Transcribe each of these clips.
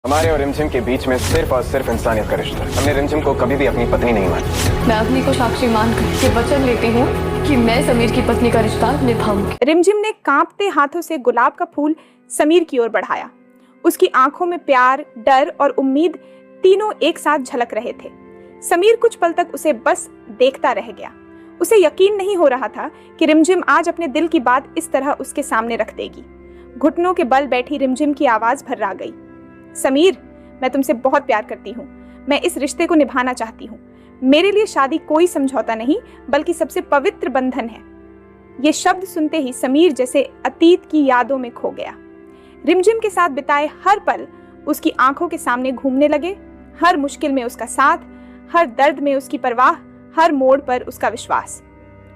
हमारे और रिमझिम के बीच में सिर्फ और सिर्फ इंसानियत का रिश्ता है। हमने रिमझिम को कभी भी अपनी पत्नी नहीं मानी। मैं अपनी को साक्षी मानकर के वचन लेती हूँ कि मैं समीर की पत्नी का रिश्ता निभाऊंगी। रिमझिम ने कांपते हाथों से गुलाब का फूल समीर की ओर बढ़ाया। उसकी आंखों में प्यार, डर और उम्मीद तीनों एक साथ झलक रहे थे। समीर कुछ पल तक उसे बस देखता रह गया। उसे यकीन नहीं हो रहा था कि रिमझिम आज अपने दिल की बात इस तरह उसके सामने रख देगी। घुटनों के बल बैठी रिमझिम की आवाज भर्रा गई। समीर, मैं तुमसे बहुत प्यार करती हूँ। मैं इस रिश्ते को निभाना चाहती हूँ। मेरे लिए शादी कोई समझौता नहीं, बल्कि सबसे पवित्र बंधन है। ये शब्द सुनते ही समीर जैसे अतीत की यादों में खो गया। रिमझिम के साथ बिताए हर पल उसकी आंखों के सामने घूमने लगे। हर मुश्किल में उसका साथ, हर दर्द में उसकी परवाह, हर मोड़ पर उसका विश्वास।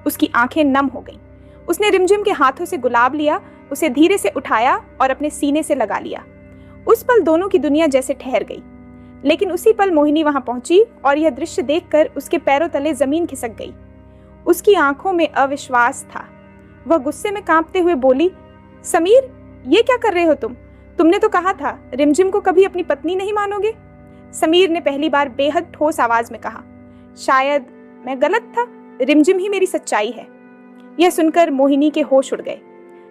उसकी आंखें नम हो गईं। उसने रिमझिम के हाथों से गुलाब लिया, उसे धीरे से उठाया और अपने सीने से लगा लिया। उस पल दोनों की दुनिया जैसे ठहर गई। लेकिन उसी पल मोहिनी वहां पहुंची और यह दृश्य देखकर उसके पैरों तले जमीन खिसक गई। उसकी आंखों में अविश्वास था। वह गुस्से में कांपते हुए बोली, समीर, ये क्या कर रहे हो तुम? तुमने तो कहा था रिमझिम को कभी अपनी पत्नी नहीं मानोगे। समीर ने पहली बार बेहद ठोस आवाज में कहा, शायद मैं गलत था। रिमझिम ही मेरी सच्चाई है। यह सुनकर मोहिनी के होश उड़ गए।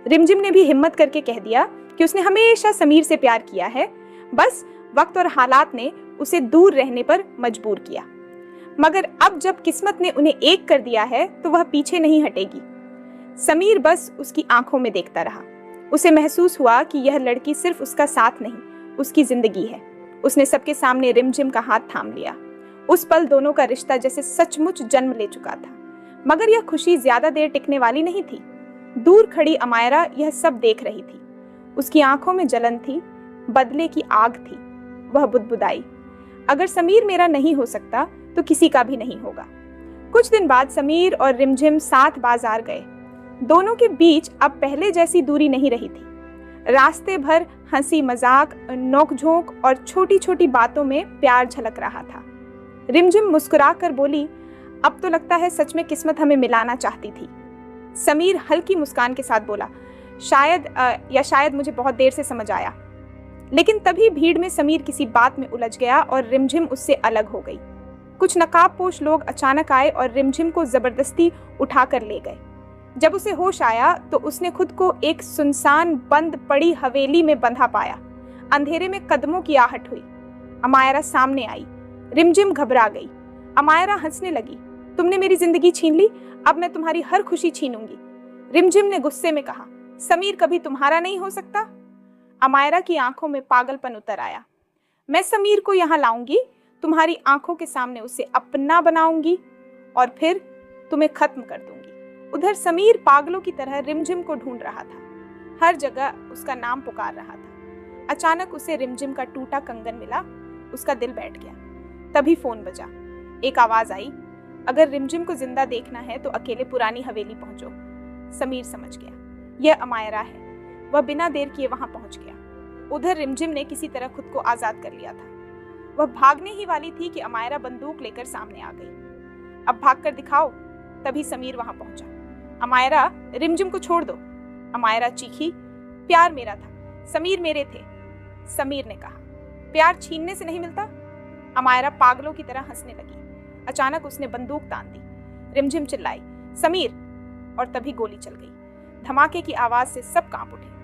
रिमझिम ने भी हिम्मत करके कह दिया कि उसने हमेशा समीर से प्यार किया है, बस वक्त और हालात ने उसे दूर रहने पर मजबूर किया। मगर अब जब किस्मत ने उन्हें एक कर दिया है तो वह पीछे नहीं हटेगी। समीर बस उसकी आंखों में देखता रहा। उसे महसूस हुआ कि यह लड़की सिर्फ उसका साथ नहीं, उसकी जिंदगी है। उसने सबके सामने रिमझिम का हाथ थाम लिया। उस पल दोनों का रिश्ता जैसे सचमुच जन्म ले चुका था। मगर यह खुशी ज्यादा देर टिकने वाली नहीं थी। दूर खड़ी अमायरा यह सब देख रही थी। उसकी आंखों में जलन थी, बदले की आग थी। वह बुदबुदाई, अगर समीर मेरा नहीं हो सकता तो किसी का भी नहीं होगा। कुछ दिन बाद समीर और रिमझिम साथ बाजार गए। दोनों के बीच अब पहले जैसी दूरी नहीं रही थी। रास्ते भर हंसी मजाक, नोकझोंक और छोटी छोटी बातों में प्यार झलक रहा था। रिमझिम मुस्कुराकर बोली, अब तो लगता है सच में किस्मत हमें मिलाना चाहती थी। समीर हल्की मुस्कान के साथ बोला, शायद मुझे बहुत देर से समझ आया। लेकिन तभी भीड़ में समीर किसी बात में उलझ गया और रिमझिम उससे अलग हो गई। कुछ नकाबपोश लोग अचानक आए और रिमझिम को जबरदस्ती उठाकर ले गए। जब उसे होश आया तो उसने खुद को एक सुनसान बंद पड़ी हवेली में बंधा पाया। अंधेरे में कदमों की आहट हुई। अमायरा सामने आई। रिमझिम घबरा गई। अमायरा हंसने लगी, तुमने मेरी जिंदगी छीन ली, अब मैं तुम्हारी हर खुशी छीनूंगी। रिमझिम ने गुस्से में कहा, समीर कभी तुम्हारा नहीं हो सकता। अमायरा की आंखों में पागलपन उतर आया। मैं समीर को यहाँ लाऊंगी, तुम्हारी आंखों के सामने उसे अपना बनाऊंगी और फिर तुम्हें खत्म कर दूंगी। उधर समीर पागलों की तरह रिमझिम को ढूंढ रहा था। हर जगह उसका नाम पुकार रहा था। अचानक उसे रिमझिम का टूटा कंगन मिला। उसका दिल बैठ गया। तभी फोन बजा। एक आवाज आई, अगर रिमझिम को जिंदा देखना है तो अकेले पुरानी हवेली पहुंचो। समीर समझ गया, यह अमायरा है। वह बिना देर किए वहां पहुंच गया। उधर रिमझिम ने किसी तरह खुद को आजाद कर लिया था। वह भागने ही वाली थी कि अमायरा बंदूक लेकर सामने आ गई। अब भागकर दिखाओ। तभी समीर वहां पहुंचा। अमायरा, रिमझिम को छोड़ दो। अमायरा चीखी, प्यार मेरा था, समीर मेरे थे। समीर ने कहा, प्यार छीनने से नहीं मिलता। अमायरा पागलों की तरह हंसने लगी। अचानक उसने बंदूक तान दी। रिमझिम चिल्लाई, समीर, और तभी गोली चल गई। धमाके की आवाज से सब कांप उठे।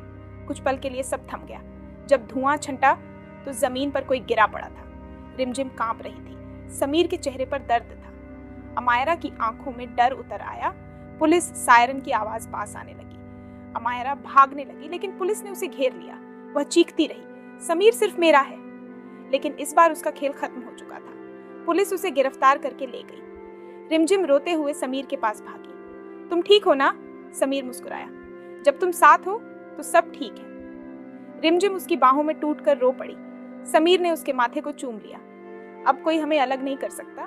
कुछ पल के लिए सब थम गया। जब धुआं छंटा तो जमीन पर कोई गिरा पड़ा था। रिमझिम कांप रही थी। समीर के चेहरे पर दर्द था। अमायरा की आंखों में डर उतर आया। पुलिस सायरन की आवाज पास आने लगी। अमायरा भागने लगी, लेकिन पुलिस ने उसे घेर लिया। वह चीखती रही, समीर सिर्फ मेरा है। लेकिन इस बार उसका खेल खत्म हो चुका था। पुलिस उसे गिरफ्तार करके ले गई। रिमझिम रोते हुए समीर के पास भागी। तुम ठीक हो ना? समीर मुस्कुराया, जब तुम साथ हो तो सब ठीक है। रिमझिम उसकी बाहों में टूटकर रो पड़ी। समीर ने उसके माथे को चूम लिया। अब कोई हमें अलग नहीं कर सकता।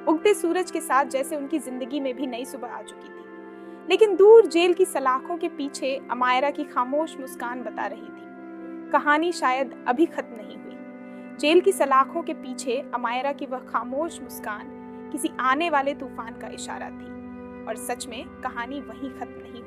उगते सूरज के साथ जैसे उनकी जिंदगी में भी नई सुबह आ चुकी थी। लेकिन दूर जेल की सलाखों के पीछे अमायरा की खामोश मुस्कान बता रही थी, कहानी शायद अभी खत्म नहीं हुई। जेल की सलाखों के पीछे अमायरा की वह खामोश मुस्कान किसी आने वाले तूफान का इशारा थी। और सच में कहानी वहीं खत्म नहीं हुई।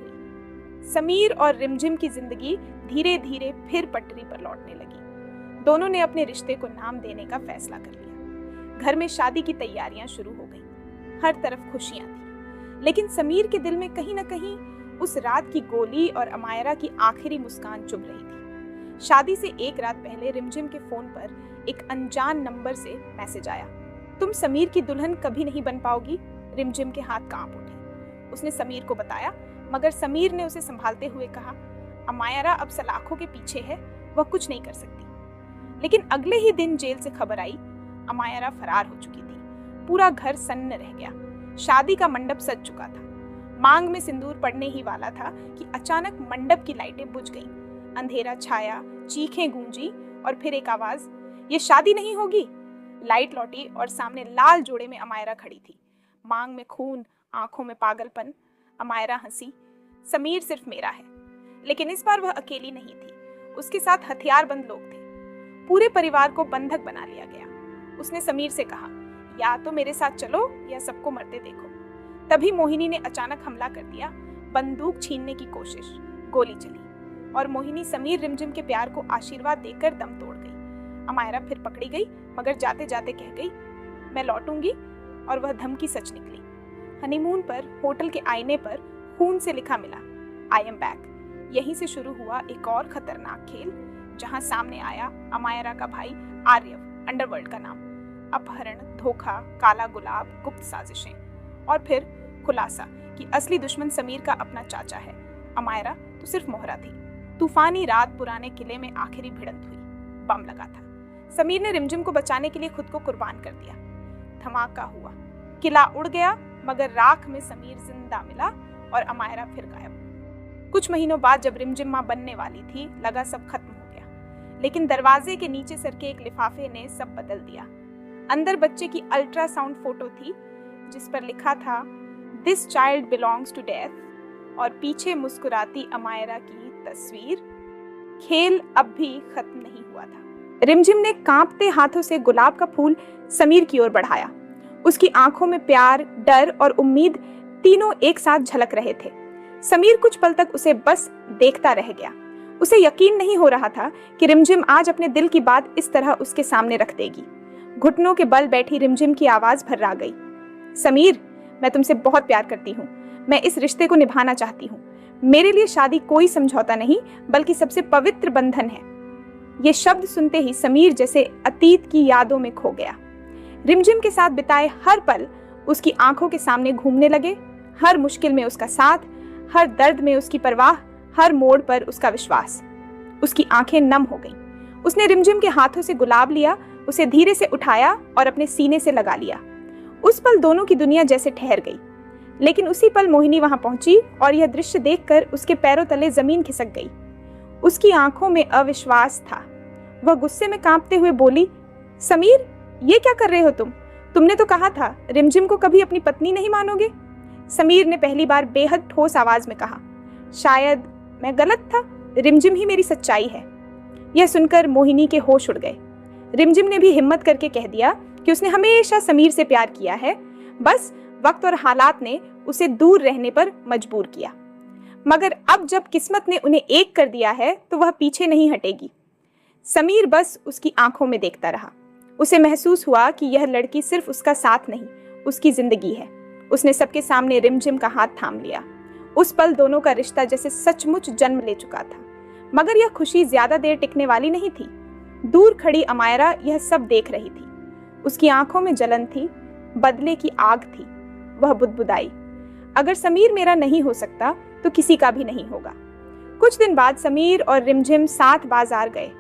समीर और रिमझिम की जिंदगी धीरे धीरे फिर पटरी पर लौटने लगी। दोनों ने अपने रिश्ते को नाम देने का फैसला कर लिया। घर में शादी की तैयारियां शुरू हो गई। हर तरफ खुशियां थी, लेकिन समीर के दिल में कहीं ना कहीं उस रात की गोली और अमायरा की आखिरी मुस्कान चुभ रही थी। शादी से एक रात पहले रिमझिम के फोन पर एक अनजान नंबर से मैसेज आया। तुम समीर की दुल्हन कभी नहीं बन पाओगी। रिमझिम के हाथ कांप उठे। उसने समीर को बताया, मगर समीर ने उसे संभालते हुए कहा, अमायरा अब सलाखों के पीछे है, वह कुछ नहीं कर सकती। लेकिन अगले ही दिन जेल से खबर आई, अमायरा फरार हो चुकी थी। पूरा घर सन्न रह गया। शादी का मंडप सज चुका था। मांग में सिंदूर पड़ने ही वाला था कि अचानक मंडप की लाइटें बुझ गईं। अंधेरा छाया, चीखें गूंजी और फिर एक आवाज, ये शादी नहीं होगी। लाइट लौटी और सामने लाल जोड़े में अमायरा खड़ी थी। मांग में खून, आंखों में पागलपन। अमायरा हंसी, समीर सिर्फ मेरा है। लेकिन इस बार वह अकेली नहीं थी, उसके साथ हथियारबंद लोग थे। पूरे परिवार को बंधक बना लिया गया। उसने समीर से कहा, या तो मेरे साथ चलो या सबको मरते देखो। तभी मोहिनी ने अचानक हमला कर दिया। बंदूक छीनने की कोशिश, गोली चली और मोहिनी समीर रिमझिम के प्यार को आशीर्वाद देकर दम तोड़ गई। अमायरा फिर पकड़ी गई, मगर जाते जाते कह गई, मैं लौटूंगी, और वह धमकी सच निकली। हनीमून पर होटल के आईने पर खून से लिखा मिला, आई एम बैक। यहीं से शुरू हुआ एक और खतरनाक खेल, जहां सामने आया अमायरा का भाई आर्यव, अंडरवर्ल्ड का नाम। अपहरण, धोखा, काला गुलाब, गुप्त साजिशें, और फिर खुलासा कि असली दुश्मन समीर का अपना चाचा है। अमायरा तो सिर्फ मोहरा थी। तूफानी रात पुराने किले में आखिरी भिड़ंत हुई। बम लगा था। समीर ने रिमझिम को बचाने के लिए खुद को कुर्बान कर दिया। धमाका हुआ, किला उड़ गया, मगर राख में समीर जिंदा मिला और अमायरा फिर गायब। कुछ महीनों बाद जब रिमझिम मां बनने वाली थी, लगा सब खत्म हो गया। लेकिन दरवाजे के नीचे सर के एक लिफाफे ने सब बदल दिया। अंदर बच्चे की अल्ट्रासाउंड फोटो थी, जिस पर लिखा था, this child belongs to death, और पीछे मुस्कुराती अमायरा की तस्वीर। खेल अब भी खत्म नहीं हुआ था। रिमझिम ने कांपते हाथों से गुलाब का फूल समीर की ओर बढ़ाया। उसकी आंखों में प्यार, डर और उम्मीद तीनों एक साथ झलक रहे थे। समीर कुछ पल तक उसे बस देखता रह गया। उसे यकीन नहीं हो रहा था कि रिमझिम आज अपने दिल की बात इस तरह उसके सामने रख देगी। घुटनों के बल बैठी रिमझिम की आवाज भर्रा गई, समीर, मैं तुमसे बहुत प्यार करती हूँ। मैं इस रिश्ते को निभाना चाहती हूँ। मेरे लिए शादी कोई समझौता नहीं, बल्कि सबसे पवित्र बंधन है। ये शब्द सुनते ही समीर जैसे अतीत की यादों में खो गया। रिमझिम के साथ बिताए हर पल उसकी आंखों के सामने घूमने लगे। हर मुश्किल में उसका साथ, हर दर्द में उसकी परवाह, हर मोड़ पर उसका विश्वास। उसकी आंखें नम हो गईं। उसने रिमझिम के हाथों से गुलाब लिया, उसे धीरे से उठाया और अपने सीने से लगा लिया। उस पल दोनों की दुनिया जैसे ठहर गई। लेकिन उसी पल मोहिनी वहां पहुंची और यह दृश्य देखकर उसके पैरों तले जमीन खिसक गई। उसकी आंखों में अविश्वास था। वह गुस्से में कांपते हुए बोली, समीर, ये क्या कर रहे हो तुम? तुमने तो कहा था रिमझिम को कभी अपनी पत्नी नहीं मानोगे। समीर ने पहली बार बेहद ठोस आवाज में कहा, शायद मैं गलत था, रिमझिम ही मेरी सच्चाई है। यह सुनकर मोहिनी के होश उड़ गए। रिमझिम ने भी हिम्मत करके कह दिया कि उसने हमेशा समीर से प्यार किया है, बस वक्त और हालात ने उसे दूर रहने पर मजबूर किया। मगर अब जब किस्मत ने उन्हें एक कर दिया है तो वह पीछे नहीं हटेगी। समीर बस उसकी आंखों में देखता रहा। उसे महसूस हुआ कि यह लड़की सिर्फ उसका साथ नहीं, उसकी जिंदगी है। उसने सबके सामने रिमझिम का हाथ थाम लिया। उस पल दोनों का रिश्ता जैसे सचमुच जन्म ले चुका था। मगर यह खुशी ज्यादा देर टिकने वाली नहीं थी। दूर खड़ी अमायरा यह सब देख रही थी। उसकी आंखों में जलन थी, बदले की आग थी। वह बुदबुदाई, अगर समीर मेरा नहीं हो सकता तो किसी का भी नहीं होगा। कुछ दिन बाद समीर और रिमझिम साथ बाजार गए।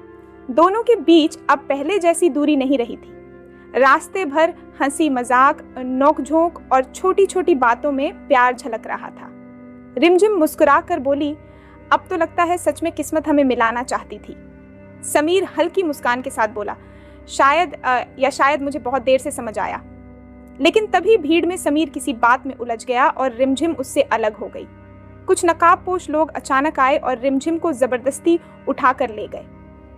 दोनों के बीच अब पहले जैसी दूरी नहीं रही थी। रास्ते भर हंसी मजाक, नोकझोंक और छोटी छोटी बातों में प्यार झलक रहा था। रिमझिम मुस्कुराकर बोली, अब तो लगता है सच में किस्मत हमें मिलाना चाहती थी। समीर हल्की मुस्कान के साथ बोला, शायद मुझे बहुत देर से समझ आया। लेकिन तभी भीड़ में समीर किसी बात में उलझ गया और रिमझिम उससे अलग हो गई। कुछ नकाबपोश लोग अचानक आए और रिमझिम को जबरदस्ती उठाकर ले गए।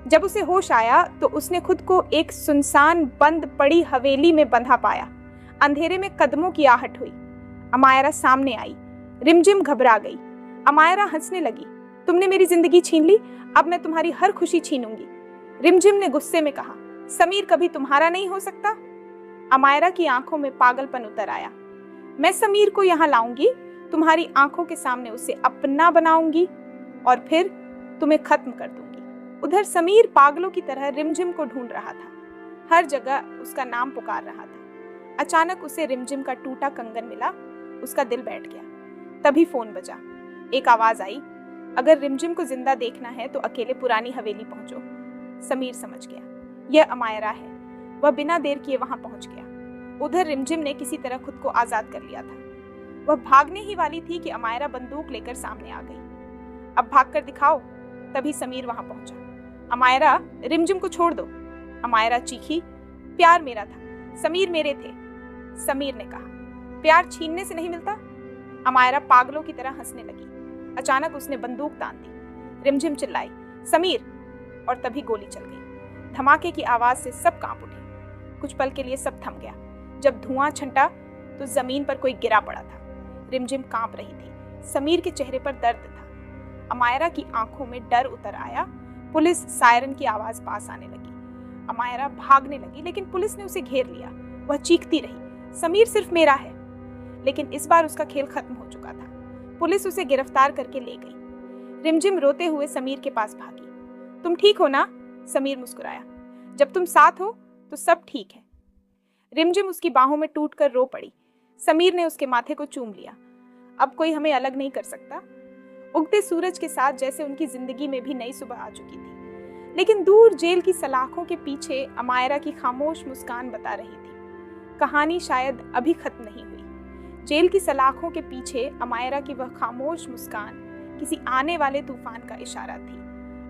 जब उसे होश आया तो उसने खुद को एक सुनसान बंद पड़ी हवेली में बंधा पाया। अंधेरे में कदमों की आहट हुई। अमायरा सामने आई। रिमझिम घबरा गई। अमायरा हंसने लगी, तुमने मेरी जिंदगी छीन ली, अब मैं तुम्हारी हर खुशी छीनूंगी। रिमझिम ने गुस्से में कहा, समीर कभी तुम्हारा नहीं हो सकता? अमायरा की आंखों में पागलपन उतर आया। मैं समीर को यहाँ लाऊंगी, तुम्हारी आंखों के सामने उसे अपना बनाऊंगी और फिर तुम्हें खत्म कर दूंगी। उधर समीर पागलों की तरह रिमझिम को ढूंढ रहा था, हर जगह उसका नाम पुकार रहा था। अचानक उसे रिमझिम का टूटा कंगन मिला, उसका दिल बैठ गया। तभी फोन बजा। एक आवाज आई, अगर रिमझिम को जिंदा देखना है तो अकेले पुरानी हवेली पहुंचो। समीर समझ गया, यह अमायरा है। वह बिना देर किए वहां पहुंच गया। उधर रिमझिम ने किसी तरह खुद को आजाद कर लिया था। वह भागने ही वाली थी कि अमायरा बंदूक लेकर सामने आ गई। अब भागकर दिखाओ। तभी समीर वहां पहुंचा। अमायरा, रिमझिम को छोड़ दो। अमायरा चीखी, प्यार मेरा था, समीर मेरे थे। समीर ने कहा, प्यार छीनने से नहीं मिलता। अमायरा पागलों की तरह हंसने लगी। अचानक उसने बंदूक तान दी। रिमझिम चिल्लाई, समीर, और तभी गोली चल गई। धमाके की आवाज से सब कांप उठे। कुछ पल के लिए सब थम गया। जब धुआं छंटा तो जमीन पर कोई गिरा पड़ा था। रिमझिम कांप रही थी। समीर के चेहरे पर दर्द था। अमायरा की आंखों में डर उतर आया। पुलिस सायरन की आवाज पास आने लगी। अमायरा भागने लगी, लेकिन पुलिस ने उसे घेर लिया। वह चीखती रही, समीर सिर्फ मेरा है। लेकिन इस बार उसका खेल खत्म हो चुका था। पुलिस उसे गिरफ्तार करके ले गई। रिमझिम रोते हुए समीर के पास भागी। तुम ठीक हो ना? समीर मुस्कुराया, जब तुम साथ हो तो सब ठीक है। रिमझिम उसकी बाहों में टूटकर रो पड़ी। समीर ने उसके माथे को चूम लिया। अब कोई हमें अलग नहीं कर सकता। उगते सूरज के साथ जैसे उनकी जिंदगी में भी नई सुबह आ चुकी थी। लेकिन दूर जेल की सलाखों के पीछे अमायरा की खामोश मुस्कान बता रही थी, कहानी शायद अभी खत्म नहीं हुई। जेल की सलाखों के पीछे अमायरा की वह खामोश मुस्कान किसी आने वाले तूफान का इशारा थी,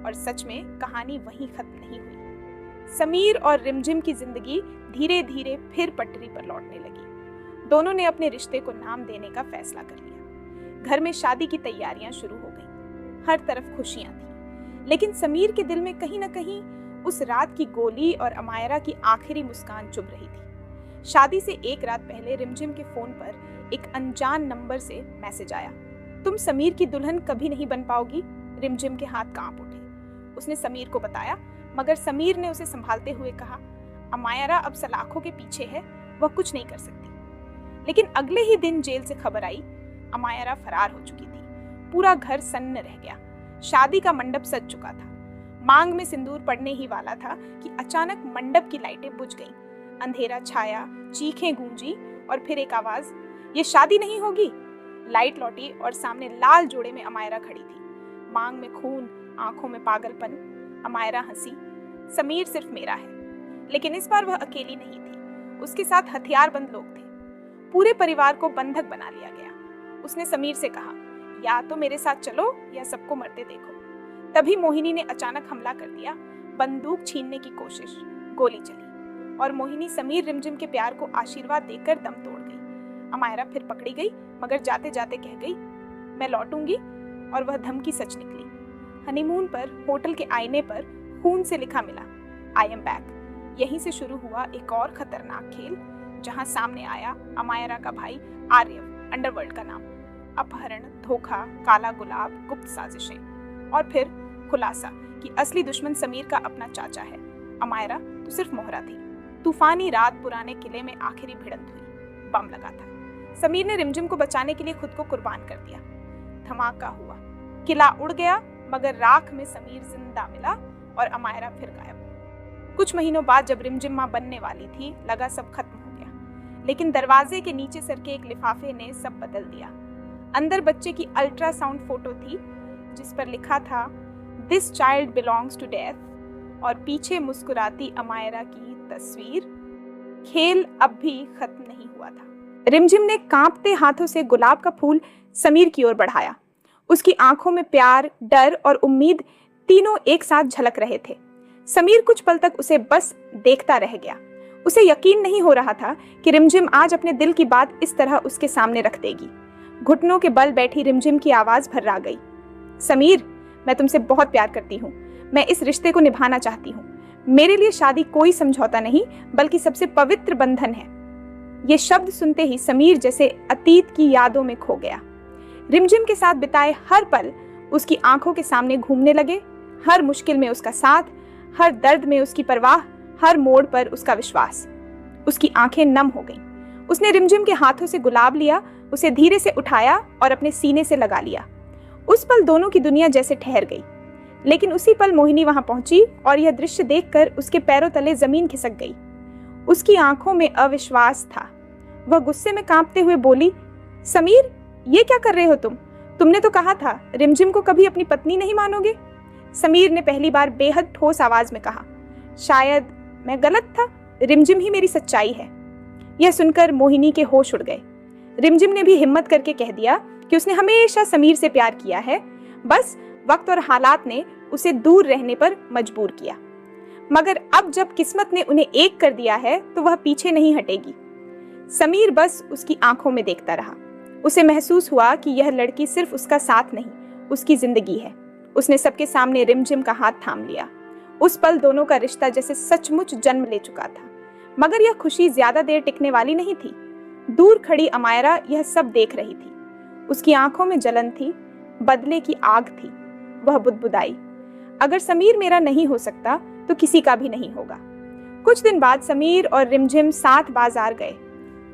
और सच में कहानी वहीं खत्म नहीं हुई। समीर और रिमझिम की जिंदगी धीरे धीरे फिर पटरी पर लौटने लगी। दोनों ने अपने रिश्ते को नाम देने का फैसला कर लिया। घर में शादी की तैयारियां शुरू हो गईं। हर तरफ खुशियां थी, लेकिन समीर के दिल में कहीं न कहीं उस रात की गोली और अमायरा की आखिरी मुस्कान चुभ रही थी। शादी से एक रात पहले रिमझिम के फोन पर एक अनजान नंबर से मैसेज आया, तुम समीर की दुल्हन कभी नहीं बन पाओगी। रिमझिम के हाथ कांप उठे। उसने समीर को बताया, मगर समीर ने उसे संभालते हुए कहा, अमायरा अब सलाखों के पीछे है, वह कुछ नहीं कर सकती। लेकिन अगले ही दिन जेल से खबर आई, अमायरा फरार हो चुकी थी। पूरा घर सन्न रह गया। शादी का मंडप सज चुका था। मांग में सिंदूर पड़ने ही वाला था कि अचानक मंडप की लाइटें बुझ गईं। अंधेरा छाया, चीखें गूंजी और फिर एक आवाज, ये शादी नहीं होगी। लाइट लौटी और सामने लाल जोड़े में अमायरा खड़ी थी। मांग में खून, आंखों में पागलपन। अमायरा हंसी, समीर सिर्फ मेरा है। लेकिन इस बार वह अकेली नहीं थी, उसके साथ हथियारबंद लोग थे। पूरे परिवार को बंधक बना लिया गया। उसने समीर से कहा, या तो मेरे साथ चलो या सबको मरते देखो। तभी मोहिनी ने अचानक हमला कर दिया। बंदूक छीनने की कोशिश, गोली चली और मोहिनी समीर रिमझिम के प्यार को आशीर्वाद देकर दम तोड़ गई। अमायरा फिर पकड़ी गई, मगर जाते जाते कह गई, मैं लौटूंगी, और वह धमकी सच निकली। हनीमून पर होटल के आईने पर खून से लिखा मिला, आई एम बैक। यहीं से शुरू हुआ एक और खतरनाक खेल, जहां सामने आया अमायरा का भाई आर्यव, अंडरवर्ल्ड का नाम, अपहरण, धोखा, काला गुलाब, गुप्त साजिशें, और फिर खुलासा कि असली दुश्मन समीर का अपना चाचा है। अमायरा तो सिर्फ मोहरा थी। तूफानी रात पुराने किले में आखिरी भिड़ंत हुई। बम लगा था। समीर ने रिमझिम को बचाने के लिए खुद को कुर्बान कर दिया। धमाका हुआ, किला उड़ गया, मगर राख में समीर जिंदा मिला और अमायरा फिर गायब। कुछ महीनों बाद जब रिमझिम मां बनने वाली थी, लगा सब खत्म हो गया। लेकिन दरवाजे के नीचे सर के एक लिफाफे ने सब बदल दिया। अंदर बच्चे की अल्ट्रासाउंड फोटो थी, जिस पर लिखा था, this child belongs to death, और पीछे मुस्कुराती अमायरा की तस्वीर। खेल अब भी खत्म नहीं हुआ था। रिमझिम ने कांपते हाथों से गुलाब का फूल समीर की ओर बढ़ाया। उसकी आंखों में प्यार, डर और उम्मीद तीनों एक साथ झलक रहे थे। समीर कुछ पल तक उसे बस देखता रह गया। उसे यकीन नहीं हो रहा था कि रिमझिम आज अपने दिल की बात इस तरह उसके सामने रख देगी। घुटनों के बल बैठी रिमझिम की आवाज भर्रा गई, समीर, मैं तुमसे बहुत प्यार करती हूँ। मैं इस रिश्ते को निभाना चाहती हूँ। मेरे लिए शादी कोई समझौता नहीं, बल्कि सबसे पवित्र बंधन है। ये शब्द सुनते ही समीर जैसे अतीत की यादों में खो गया। रिमझिम के साथ बिताए हर पल उसकी आंखों के सामने घूमने लगे। हर मुश्किल में उसका साथ, हर दर्द में उसकी परवाह, हर मोड़ पर उसका विश्वास। उसकी आंखें नम हो गईं। उसने रिमझिम के हाथों से गुलाब लिया, उसे धीरे से उठाया और अपने सीने से लगा लिया। उस पल दोनों की दुनिया जैसे ठहर गई। लेकिन उसी पल मोहिनी वहां पहुंची और यह दृश्य देखकर उसके पैरों तले जमीन खिसक गई। उसकी आंखों में अविश्वास था। वह गुस्से में कांपते हुए बोली, समीर, ये क्या कर रहे हो तुम? तुमने तो कहा था रिमझिम को कभी अपनी पत्नी नहीं मानोगे। समीर ने पहली बार बेहद ठोस आवाज में कहा, शायद मैं गलत था, रिमझिम ही मेरी सच्चाई है। यह सुनकर मोहिनी के होश उड़ गए। रिमझिम ने भी हिम्मत करके कह दिया कि उसने हमेशा समीर से प्यार किया है, बस वक्त और हालात ने उसे दूर रहने पर मजबूर किया। मगर अब जब किस्मत ने उन्हें एक कर दिया है तो वह पीछे नहीं हटेगी। समीर बस उसकी आंखों में देखता रहा। उसे महसूस हुआ कि यह लड़की सिर्फ उसका साथ नहीं, उसकी जिंदगी है। उसने सबके सामने रिमझिम का हाथ थाम लिया। उस पल दोनों का रिश्ता जैसे सचमुच जन्म ले चुका था। मगर यह खुशी ज्यादा देर टिकने वाली नहीं थी। दूर खड़ी अमायरा यह सब देख रही थी। उसकी आंखों में जलन थी, बदले की आग थी। वह बुदबुदाई, अगर समीर मेरा नहीं हो सकता तो किसी का भी नहीं होगा। कुछ दिन बाद समीर और रिमझिम साथ बाजार गए।